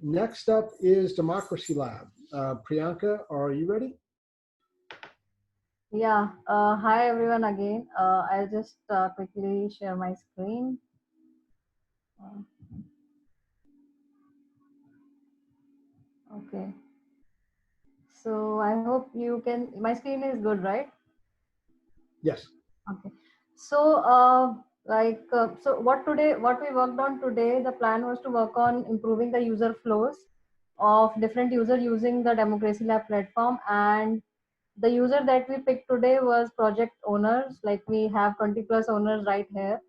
Next up is Democracy Lab. Priyanka, are you ready? Yeah, hi everyone again. I'll just quickly share my screen. Uh, okay, so I hope you can, my screen is good, right? Yes. Okay. So, so what we worked on today, the plan was to work on improving the user flows of different user using the Democracy Lab platform. And the user that we picked today was project owners. Like we have 20 plus owners right here.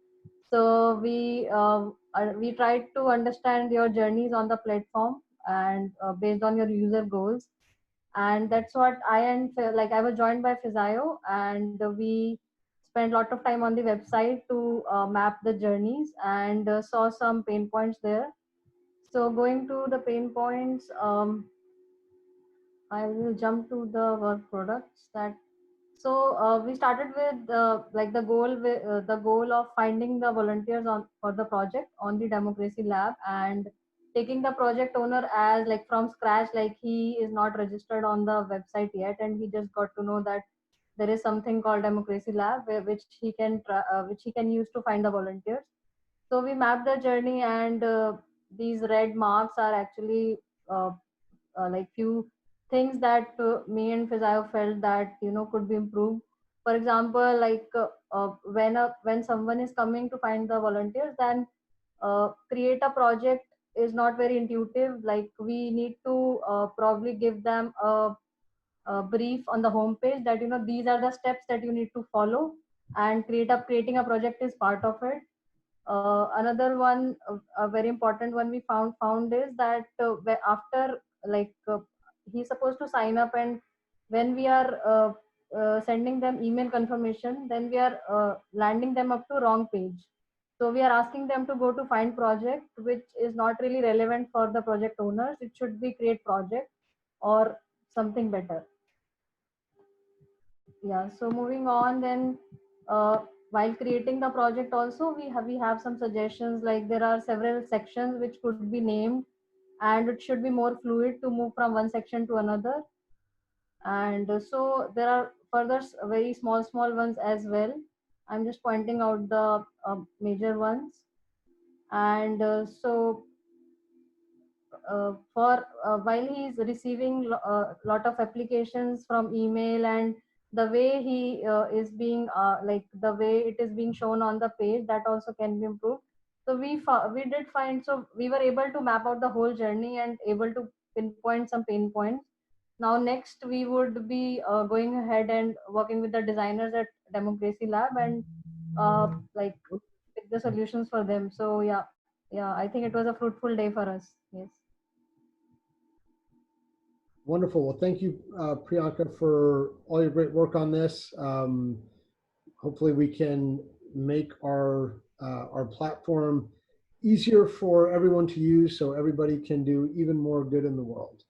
So we tried to understand your journeys on the platform and based on your user goals. And that's what I was joined by Fizio, and we spent a lot of time on the website to map the journeys and saw some pain points there. So going to the pain points, I will jump to the work products that. So we started with the goal of finding the volunteers on for the project on the Democracy Lab, and taking the project owner as like from scratch, like he is not registered on the website yet, and he just got to know that there is something called Democracy Lab which he can use to find the volunteers. So we mapped the journey, and these red marks are actually uh, like few things that me and Fizio felt that could be improved. For example, when someone is coming to find the volunteers, then create a project is not very intuitive. Like we need to probably give them a brief on the homepage that these are the steps that you need to follow, and creating a project is part of it. Another one, a very important one we found is that after he's supposed to sign up, and when we are sending them email confirmation, then we are landing them up to wrong page. So we are asking them to go to find project, which is not really relevant for the project owners. It should be create project or something better. Yeah, so moving on then, uh, while creating the project also we have some suggestions, like there are several sections which could be named, and it should be more fluid to move from one section to another. And so there are further very small ones as well. I'm just pointing out the major ones. And for while he is receiving a lot of applications from email, and the way he is being like the way it is being shown on the page, that also can be improved. So we did find, so we were able to map out the whole journey and able to pinpoint some pain points. Now next we would be going ahead and working with the designers at Democracy Lab, and like pick the solutions for them. So yeah, I think it was a fruitful day for us. Yes. Wonderful. Well, thank you, Priyanka, for all your great work on this. Hopefully, we can make our platform easier for everyone to use, so everybody can do even more good in the world.